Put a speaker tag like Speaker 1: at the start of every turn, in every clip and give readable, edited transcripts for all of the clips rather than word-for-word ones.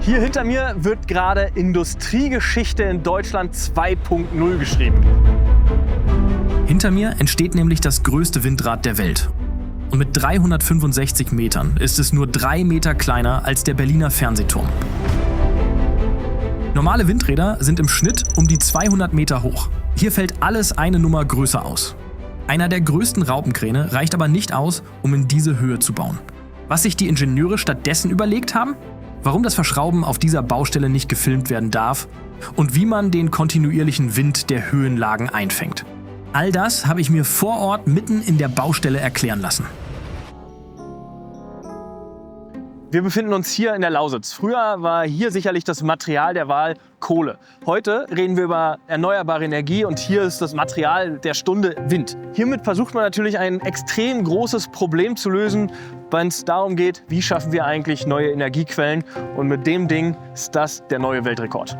Speaker 1: Hier hinter mir wird gerade Industriegeschichte in Deutschland 2.0 geschrieben.
Speaker 2: Hinter mir entsteht nämlich das größte Windrad der Welt. Und mit 365 Metern ist es nur 3 Meter kleiner als der Berliner Fernsehturm. Normale Windräder sind im Schnitt um die 200 Meter hoch. Hier fällt alles eine Nummer größer aus. Einer der größten Raupenkräne reicht aber nicht aus, um in diese Höhe zu bauen. Was sich die Ingenieure stattdessen überlegt haben? Warum das Verschrauben auf dieser Baustelle nicht gefilmt werden darf und wie man den kontinuierlichen Wind der Höhenlagen einfängt. All das habe ich mir vor Ort mitten in der Baustelle erklären lassen.
Speaker 1: Wir befinden uns hier in der Lausitz. Früher war hier sicherlich das Material der Wahl Kohle. Heute reden wir über erneuerbare Energie und hier ist das Material der Stunde Wind. Hiermit versucht man natürlich ein extrem großes Problem zu lösen, wenn es darum geht, wie schaffen wir eigentlich neue Energiequellen. Und mit dem Ding ist das der neue Weltrekord.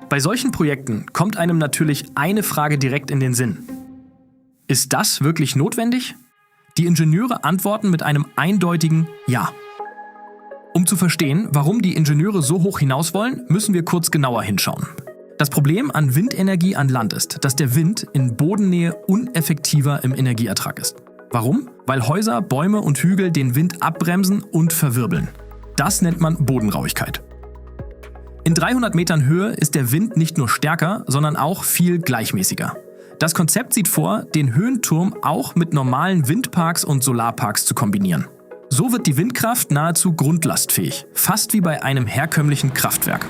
Speaker 2: Bei solchen Projekten kommt einem natürlich eine Frage direkt in den Sinn. Ist das wirklich notwendig? Die Ingenieure antworten mit einem eindeutigen Ja. Um zu verstehen, warum die Ingenieure so hoch hinaus wollen, müssen wir kurz genauer hinschauen. Das Problem an Windenergie an Land ist, dass der Wind in Bodennähe uneffektiver im Energieertrag ist. Warum? Weil Häuser, Bäume und Hügel den Wind abbremsen und verwirbeln. Das nennt man Bodenrauigkeit. In 300 Metern Höhe ist der Wind nicht nur stärker, sondern auch viel gleichmäßiger. Das Konzept sieht vor, den Höhenturm auch mit normalen Windparks und Solarparks zu kombinieren. So wird die Windkraft nahezu grundlastfähig, fast wie bei einem herkömmlichen Kraftwerk.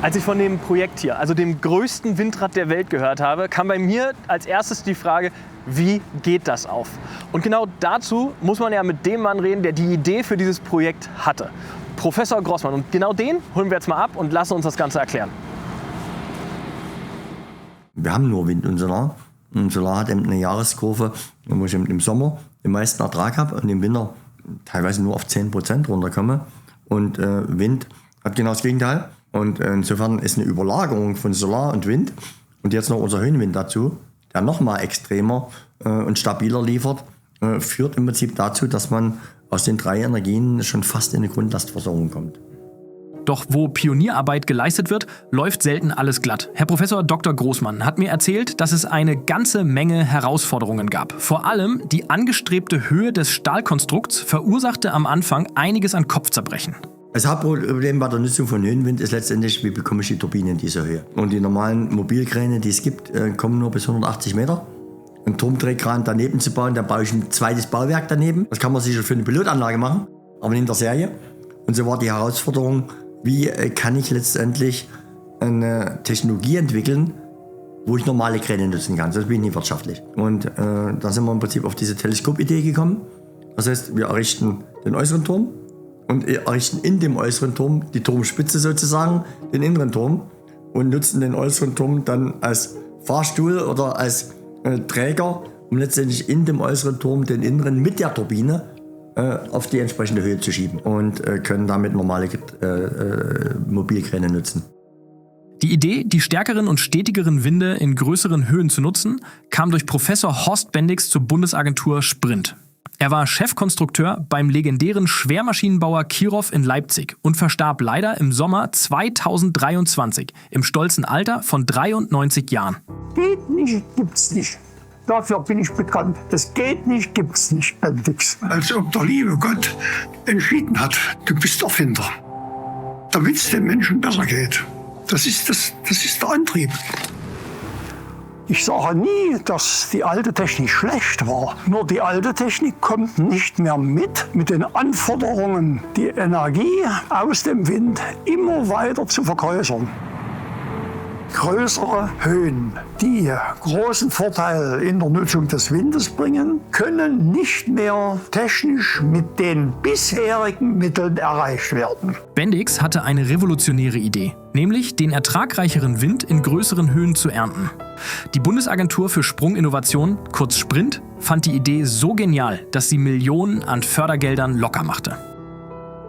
Speaker 1: Als ich von dem Projekt hier, also dem größten Windrad der Welt gehört habe, kam bei mir als erstes die Frage, wie geht das auf? Und genau dazu muss man ja mit dem Mann reden, der die Idee für dieses Projekt hatte. Professor Grossmann. Und genau den holen wir jetzt mal ab und lassen uns das Ganze erklären.
Speaker 3: Wir haben nur Wind und Solar. Und Solar hat eben eine Jahreskurve, wo ich im Sommer den meisten Ertrag habe und im Winter teilweise nur auf 10% runterkomme. Und Wind hat genau das Gegenteil. Und insofern ist eine Überlagerung von Solar und Wind und jetzt noch unser Höhenwind dazu, der noch mal extremer und stabiler liefert, führt im Prinzip dazu, dass man aus den 3 Energien schon fast in eine Grundlastversorgung kommt.
Speaker 2: Doch wo Pionierarbeit geleistet wird, läuft selten alles glatt. Herr Professor Dr. Großmann hat mir erzählt, dass es eine ganze Menge Herausforderungen gab. Vor allem die angestrebte Höhe des Stahlkonstrukts verursachte am Anfang einiges an Kopfzerbrechen.
Speaker 3: Das Hauptproblem bei der Nutzung von Höhenwind ist letztendlich, wie bekomme ich die Turbine in dieser Höhe. Und die normalen Mobilkräne, die es gibt, kommen nur bis 180 Meter. Einen Turmdrehkran daneben zu bauen, dann baue ich ein zweites Bauwerk daneben. Das kann man sicher für eine Pilotanlage machen, aber nicht in der Serie. Und so war die Herausforderung, wie kann ich letztendlich eine Technologie entwickeln, wo ich normale Kräne nutzen kann. Das bin ich nicht wirtschaftlich. Und da sind wir im Prinzip auf diese Teleskopidee gekommen. Das heißt, wir errichten den äußeren Turm und errichten in dem äußeren Turm die Turmspitze sozusagen, den inneren Turm, und nutzen den äußeren Turm dann als Fahrstuhl oder als Träger, um letztendlich in dem äußeren Turm den inneren mit der Turbine auf die entsprechende Höhe zu schieben und können damit normale Mobilkräne nutzen.
Speaker 2: Die Idee, die stärkeren und stetigeren Winde in größeren Höhen zu nutzen, kam durch Professor Horst Bendix zur Bundesagentur Sprint. Er war Chefkonstrukteur beim legendären Schwermaschinenbauer Kirov in Leipzig und verstarb leider im Sommer 2023 im stolzen Alter von 93 Jahren.
Speaker 4: Geht nicht, gibt's nicht. Dafür bin ich bekannt. Das geht nicht, gibt's nicht, Bendix.
Speaker 5: Als ob der liebe Gott entschieden hat, du bist Erfinder, damit es den Menschen besser geht. Das ist der Antrieb.
Speaker 4: Ich sage nie, dass die alte Technik schlecht war. Nur die alte Technik kommt nicht mehr mit den Anforderungen, die Energie aus dem Wind immer weiter zu vergrößern. Größere Höhen, die großen Vorteil in der Nutzung des Windes bringen, können nicht mehr technisch mit den bisherigen Mitteln erreicht werden.
Speaker 2: Bendix hatte eine revolutionäre Idee, nämlich den ertragreicheren Wind in größeren Höhen zu ernten. Die Bundesagentur für Sprunginnovation, kurz Sprint, fand die Idee so genial, dass sie Millionen an Fördergeldern locker machte.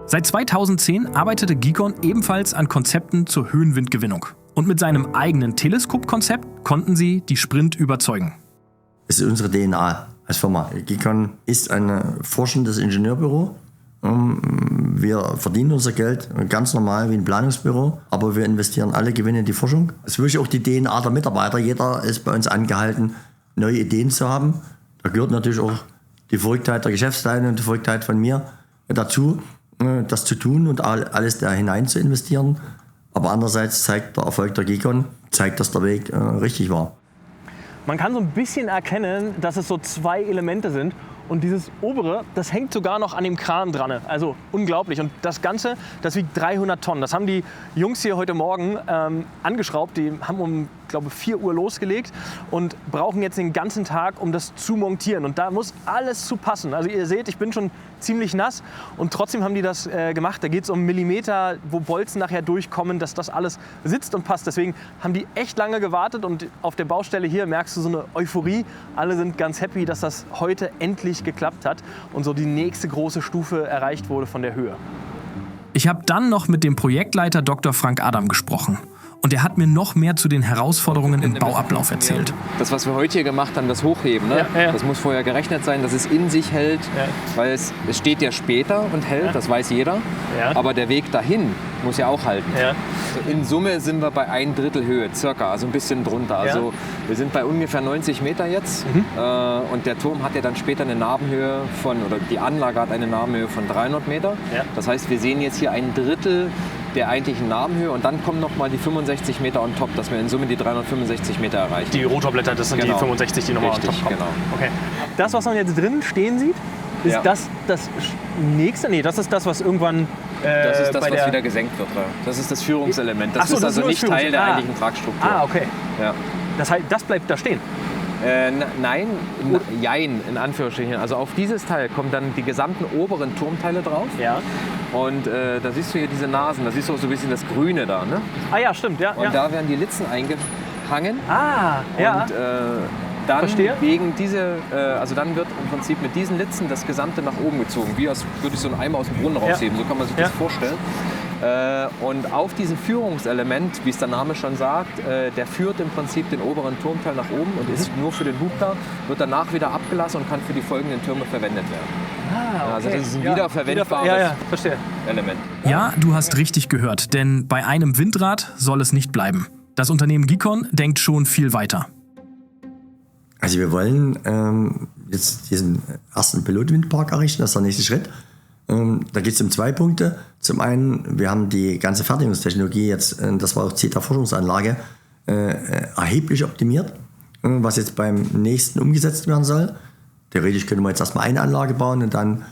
Speaker 2: Seit 2010 arbeitete GIKON ebenfalls an Konzepten zur Höhenwindgewinnung. Und mit seinem eigenen Teleskopkonzept konnten sie die Sprint überzeugen.
Speaker 3: Das ist unsere DNA als Firma. GIKON ist ein forschendes Ingenieurbüro Wir verdienen unser Geld ganz normal wie ein Planungsbüro, aber wir investieren alle Gewinne in die Forschung. Es ist wirklich auch die DNA der Mitarbeiter. Jeder ist bei uns angehalten, neue Ideen zu haben. Da gehört natürlich auch die Verrücktheit der Geschäftsleitung und die Verrücktheit von mir dazu, das zu tun und alles da hinein zu investieren. Aber andererseits zeigt der Erfolg der GECON, dass der Weg richtig war.
Speaker 1: Man kann so ein bisschen erkennen, dass es so zwei Elemente sind. Und dieses obere, das hängt sogar noch an dem Kran dran. Also unglaublich. Und das Ganze, das wiegt 300 Tonnen. Das haben die Jungs hier heute Morgen angeschraubt. Die haben um, glaube 4 Uhr losgelegt und brauchen jetzt den ganzen Tag, um das zu montieren. Und da muss alles zu passen. Also ihr seht, ich bin schon ziemlich nass und trotzdem haben die das gemacht. Da geht es um Millimeter, wo Bolzen nachher durchkommen, dass das alles sitzt und passt. Deswegen haben die echt lange gewartet und auf der Baustelle hier merkst du so eine Euphorie. Alle sind ganz happy, dass das heute endlich geklappt hat und so die nächste große Stufe erreicht wurde von der Höhe.
Speaker 2: Ich habe dann noch mit dem Projektleiter Dr. Frank Adam gesprochen. Und er hat mir noch mehr zu den Herausforderungen im Bauablauf erzählt.
Speaker 6: Das, was wir heute hier gemacht haben, das Hochheben, ne?
Speaker 1: Ja.
Speaker 6: Das muss vorher gerechnet sein, dass es in sich hält, weil es steht ja später und hält, das weiß jeder.
Speaker 1: Ja.
Speaker 6: Aber der Weg dahin muss ja auch halten.
Speaker 1: Ja.
Speaker 6: Also in Summe sind wir bei 1/3 Höhe, circa, also ein bisschen drunter. Also wir sind bei ungefähr 90 Meter jetzt. Und der Turm hat ja dann später eine Nabenhöhe oder die Anlage hat eine Nabenhöhe von 300 Meter. Ja. Das heißt, wir sehen jetzt hier 1/3 der eigentlichen Nabenhöhe und dann kommen noch mal die 65 Meter on top, dass wir in Summe die 365 Meter erreichen.
Speaker 1: Die Rotorblätter, das sind die 65, die nochmal on top kommen.
Speaker 6: Genau.
Speaker 1: Okay. Das, was man jetzt drin stehen sieht, ist das nächste? Nee, das ist das, was irgendwann
Speaker 6: das ist das, was wieder gesenkt wird. Das ist das Führungselement. Das ist also nicht Teil der eigentlichen Tragstruktur.
Speaker 1: Ah, okay.
Speaker 6: Ja.
Speaker 1: Das heißt, das bleibt da stehen?
Speaker 6: Nein, jein, in Anführungsstrichen. Also auf dieses Teil kommen dann die gesamten oberen Turmteile drauf.
Speaker 1: Ja.
Speaker 6: Und da siehst du hier diese Nasen, da siehst du auch so ein bisschen das Grüne da. Ne?
Speaker 1: Ah ja, stimmt. Ja,
Speaker 6: und da werden die Litzen eingehangen.
Speaker 1: Ah, ja.
Speaker 6: Und dann wegen also dann wird im Prinzip mit diesen Litzen das Gesamte nach oben gezogen, wie als würde ich so einen Eimer aus dem Brunnen rausheben, so kann man sich das vorstellen. Und auf diesem Führungselement, wie es der Name schon sagt, der führt im Prinzip den oberen Turmteil nach oben und ist nur für den Hub da, wird danach wieder abgelassen und kann für die folgenden Türme verwendet werden.
Speaker 1: Ah, okay.
Speaker 6: Also das ist ein wiederverwendbares Element.
Speaker 2: Ja, du hast richtig gehört, denn bei einem Windrad soll es nicht bleiben. Das Unternehmen GECON denkt schon viel weiter.
Speaker 3: Also wir wollen jetzt diesen ersten Pilotwindpark errichten, das ist der nächste Schritt. Da geht es um 2 Punkte. Zum einen, wir haben die ganze Fertigungstechnologie jetzt, das war auch Ziel der Forschungsanlage, erheblich optimiert, was jetzt beim nächsten umgesetzt werden soll. Theoretisch können wir jetzt erstmal eine Anlage bauen und dann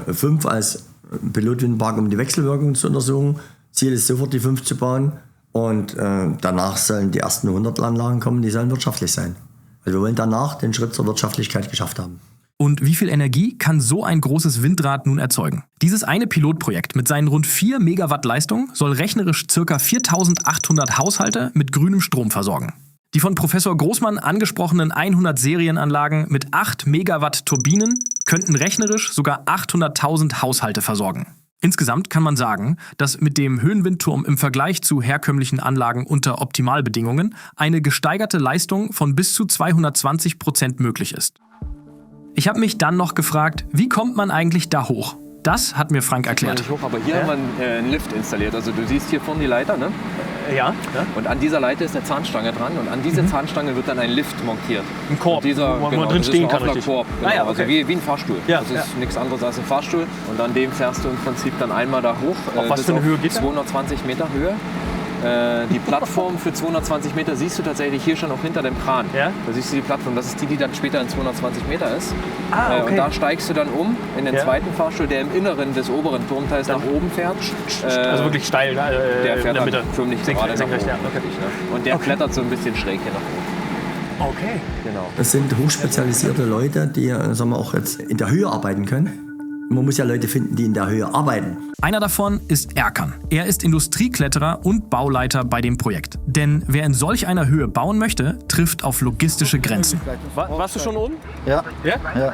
Speaker 3: 5 als Pilotwindpark, um die Wechselwirkung zu untersuchen. Ziel ist sofort die 5 zu bauen und danach sollen die ersten 100 Anlagen kommen, die sollen wirtschaftlich sein. Also wir wollen danach den Schritt zur Wirtschaftlichkeit geschafft haben.
Speaker 2: Und wie viel Energie kann so ein großes Windrad nun erzeugen? Dieses eine Pilotprojekt mit seinen rund 4 Megawatt Leistung soll rechnerisch ca. 4.800 Haushalte mit grünem Strom versorgen. Die von Professor Großmann angesprochenen 100 Serienanlagen mit 8 Megawatt Turbinen könnten rechnerisch sogar 800.000 Haushalte versorgen. Insgesamt kann man sagen, dass mit dem Höhenwindturm im Vergleich zu herkömmlichen Anlagen unter Optimalbedingungen eine gesteigerte Leistung von bis zu 220% möglich ist. Ich habe mich dann noch gefragt, wie kommt man eigentlich da hoch? Das hat mir Frank erklärt.
Speaker 6: Nicht hoch, aber hier haben wir einen Lift installiert. Also du siehst hier vorne die Leiter, ne?
Speaker 1: Ja.
Speaker 6: Und an dieser Leiter ist eine Zahnstange dran und an diese Zahnstange wird dann ein Lift montiert.
Speaker 1: Ein Korb,
Speaker 6: wo
Speaker 1: man drin stehen kann.
Speaker 6: Korb, genau.
Speaker 1: Ah ja, okay.
Speaker 6: Also wie ein Fahrstuhl. Ja, das ist nichts anderes als ein Fahrstuhl. Und an dem fährst du im Prinzip dann einmal da hoch.
Speaker 1: Auf was für eine Höhe geht das?
Speaker 6: 220 Meter Höhe. Die Plattform für 220 Meter siehst du tatsächlich hier schon auch hinter dem Kran. Ja? Da siehst du die Plattform, das ist die dann später in 220 Meter ist.
Speaker 1: Ah, okay.
Speaker 6: Und da steigst du dann um in den zweiten Fahrstuhl, der im Inneren des oberen Turmteils nach oben fährt.
Speaker 1: Also wirklich steil
Speaker 6: der fährt
Speaker 1: in der Mitte.
Speaker 6: Dann förmlich gerade nach oben.
Speaker 1: Ja, okay.
Speaker 6: Und der klettert so ein bisschen schräg hier nach oben.
Speaker 1: Okay.
Speaker 6: Genau.
Speaker 3: Das sind hochspezialisierte Leute, die sagen wir, auch jetzt in der Höhe arbeiten können. Man muss ja Leute finden, die in der Höhe arbeiten.
Speaker 2: Einer davon ist Erkan. Er ist Industriekletterer und Bauleiter bei dem Projekt. Denn wer in solch einer Höhe bauen möchte, trifft auf logistische Grenzen.
Speaker 1: Warst du schon oben?
Speaker 7: Ja.
Speaker 1: Ja?
Speaker 7: Ja.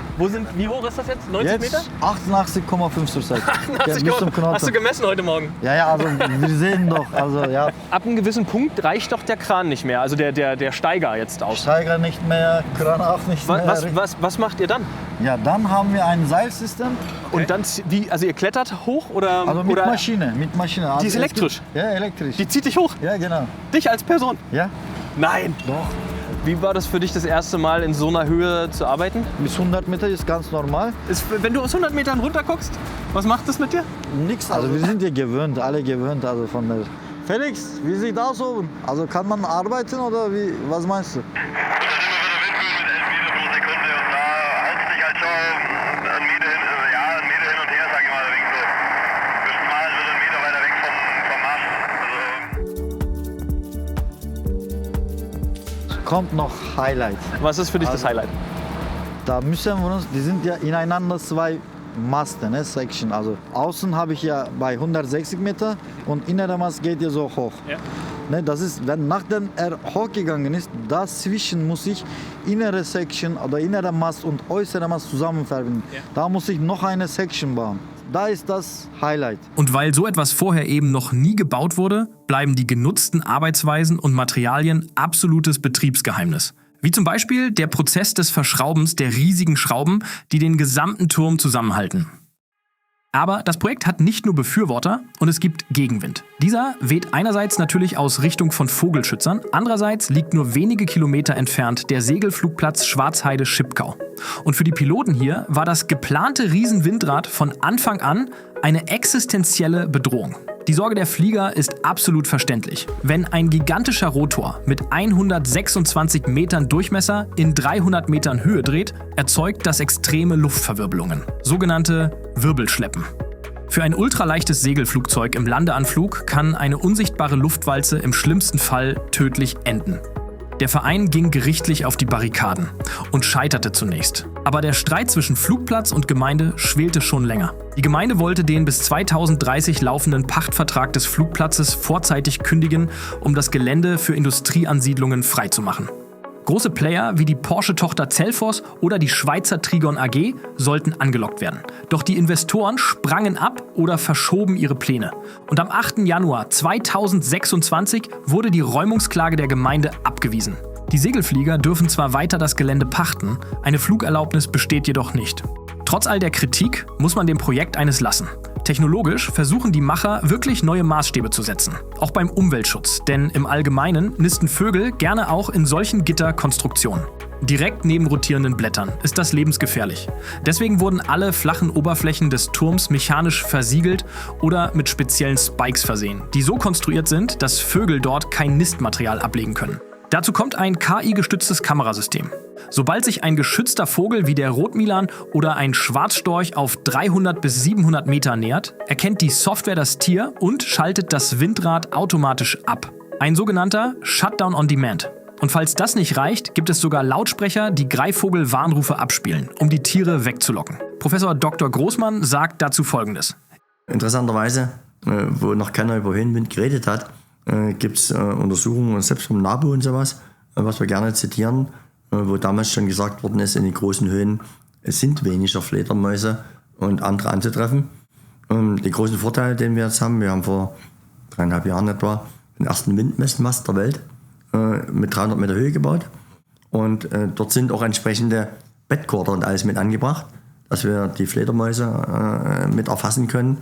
Speaker 1: Wie hoch ist das jetzt? 90
Speaker 7: Jetzt
Speaker 1: Meter?
Speaker 7: 88,5 zurzeit.
Speaker 1: 88,5. Hast du gemessen heute Morgen?
Speaker 7: Ja, also wir sehen doch, also ja.
Speaker 1: Ab einem gewissen Punkt reicht doch der Kran nicht mehr, also der Steiger jetzt aus.
Speaker 7: Steiger nicht mehr, Kran auch nicht mehr.
Speaker 1: Was macht ihr dann?
Speaker 7: Ja, dann haben wir ein Seilsystem.
Speaker 1: Und dann, also ihr klettert hoch oder?
Speaker 7: Also mit
Speaker 1: oder
Speaker 7: Maschine. Also
Speaker 1: die ist elektrisch?
Speaker 7: Ja, elektrisch.
Speaker 1: Die zieht dich hoch?
Speaker 7: Ja, genau.
Speaker 1: Dich als Person?
Speaker 7: Ja,
Speaker 1: Nein.
Speaker 7: doch.
Speaker 1: Wie war das für dich das erste Mal in so einer Höhe zu arbeiten?
Speaker 7: Bis 100 Meter ist ganz normal.
Speaker 1: Wenn du aus 100 Metern runter guckst, was macht das mit dir?
Speaker 7: Nix. Also wir sind ja gewöhnt, alle gewöhnt. Also von der Felix, wie sieht das oben? Also kann man arbeiten oder wie? Was meinst du? Kommt noch Highlight.
Speaker 1: Was ist für dich das Highlight?
Speaker 7: Da müssen wir uns, die sind ja ineinander zwei Masten, ne, Section. Also außen habe ich ja bei 160 Meter und innere Mast geht ja so hoch.
Speaker 1: Ja.
Speaker 7: Ne, das ist, wenn nachdem er hochgegangen ist, dazwischen muss ich innere Section oder innere Mast und äußere Mast zusammen verbinden.
Speaker 1: Ja.
Speaker 7: Da muss ich noch eine Section bauen. Da ist das Highlight.
Speaker 2: Und weil so etwas vorher eben noch nie gebaut wurde, bleiben die genutzten Arbeitsweisen und Materialien absolutes Betriebsgeheimnis. Wie zum Beispiel der Prozess des Verschraubens der riesigen Schrauben, die den gesamten Turm zusammenhalten. Aber das Projekt hat nicht nur Befürworter und es gibt Gegenwind. Dieser weht einerseits natürlich aus Richtung von Vogelschützern, andererseits liegt nur wenige Kilometer entfernt der Segelflugplatz Schwarzheide-Schipkau. Und für die Piloten hier war das geplante Riesenwindrad von Anfang an eine existenzielle Bedrohung. Die Sorge der Flieger ist absolut verständlich. Wenn ein gigantischer Rotor mit 126 Metern Durchmesser in 300 Metern Höhe dreht, erzeugt das extreme Luftverwirbelungen, sogenannte Wirbelschleppen. Für ein ultraleichtes Segelflugzeug im Landeanflug kann eine unsichtbare Luftwalze im schlimmsten Fall tödlich enden. Der Verein ging gerichtlich auf die Barrikaden und scheiterte zunächst. Aber der Streit zwischen Flugplatz und Gemeinde schwelte schon länger. Die Gemeinde wollte den bis 2030 laufenden Pachtvertrag des Flugplatzes vorzeitig kündigen, um das Gelände für Industrieansiedlungen freizumachen. Große Player wie die Porsche-Tochter Cellforce oder die Schweizer Trigon AG sollten angelockt werden. Doch die Investoren sprangen ab oder verschoben ihre Pläne. Und am 8. Januar 2026 wurde die Räumungsklage der Gemeinde abgewiesen. Die Segelflieger dürfen zwar weiter das Gelände pachten, eine Flugerlaubnis besteht jedoch nicht. Trotz all der Kritik muss man dem Projekt eines lassen. Technologisch versuchen die Macher wirklich neue Maßstäbe zu setzen. Auch beim Umweltschutz, denn im Allgemeinen nisten Vögel gerne auch in solchen Gitterkonstruktionen. Direkt neben rotierenden Blättern ist das lebensgefährlich. Deswegen wurden alle flachen Oberflächen des Turms mechanisch versiegelt oder mit speziellen Spikes versehen, die so konstruiert sind, dass Vögel dort kein Nistmaterial ablegen können. Dazu kommt ein KI-gestütztes Kamerasystem. Sobald sich ein geschützter Vogel wie der Rotmilan oder ein Schwarzstorch auf 300 bis 700 Meter nähert, erkennt die Software das Tier und schaltet das Windrad automatisch ab. Ein sogenannter Shutdown on Demand. Und falls das nicht reicht, gibt es sogar Lautsprecher, die Greifvogel-Warnrufe abspielen, um die Tiere wegzulocken. Professor Dr. Großmann sagt dazu Folgendes.
Speaker 3: Interessanterweise, wo noch keiner über Höhenwind geredet hat, gibt es Untersuchungen, selbst vom NABU und sowas, was wir gerne zitieren, wo damals schon gesagt worden ist, in den großen Höhen es sind weniger Fledermäuse und andere anzutreffen. Den großen Vorteil, den wir jetzt haben, wir haben vor 3,5 Jahren etwa den ersten Windmessmast der Welt mit 300 Meter Höhe gebaut. Und dort sind auch entsprechende Bettkorder und alles mit angebracht, dass wir die Fledermäuse mit erfassen können.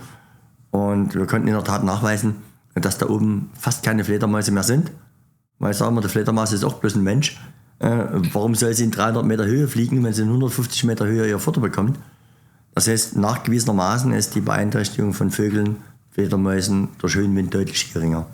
Speaker 3: Und wir konnten in der Tat nachweisen, dass da oben fast keine Fledermäuse mehr sind. Weil sagen wir, der Fledermaus ist auch bloß ein Mensch. Warum soll sie in 300 Meter Höhe fliegen, wenn sie in 150 Meter Höhe ihr Futter bekommt? Das heißt, nachgewiesenermaßen ist die Beeinträchtigung von Vögeln, Fledermäusen durch Höhenwind deutlich geringer.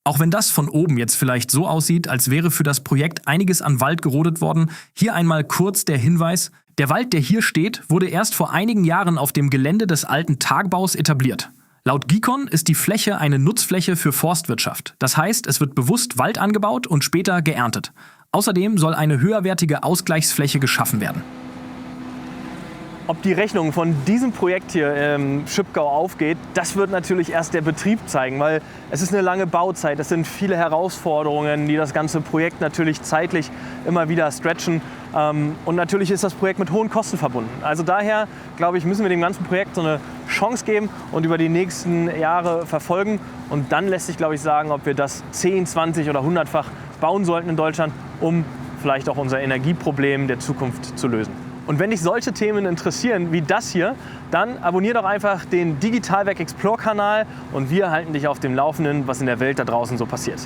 Speaker 2: Auch wenn das von oben jetzt vielleicht so aussieht, als wäre für das Projekt einiges an Wald gerodet worden, hier einmal kurz der Hinweis: Der Wald, der hier steht, wurde erst vor einigen Jahren auf dem Gelände des alten Tagebaus etabliert. Laut GICON ist die Fläche eine Nutzfläche für Forstwirtschaft. Das heißt, es wird bewusst Wald angebaut und später geerntet. Außerdem soll eine höherwertige Ausgleichsfläche geschaffen werden.
Speaker 1: Ob die Rechnung von diesem Projekt hier im Schipkau aufgeht, das wird natürlich erst der Betrieb zeigen, weil es ist eine lange Bauzeit. Es sind viele Herausforderungen, die das ganze Projekt natürlich zeitlich immer wieder stretchen. Und natürlich ist das Projekt mit hohen Kosten verbunden. Also daher, glaube ich, müssen wir dem ganzen Projekt so eine Chance geben und über die nächsten Jahre verfolgen. Und dann lässt sich, glaube ich, sagen, ob wir das 10, 20 oder 100-fach bauen sollten in Deutschland, um vielleicht auch unser Energieproblem der Zukunft zu lösen. Und wenn dich solche Themen interessieren wie das hier, dann abonnier doch einfach den Digitalwerk Explore Kanal und wir halten dich auf dem Laufenden, was in der Welt da draußen so passiert.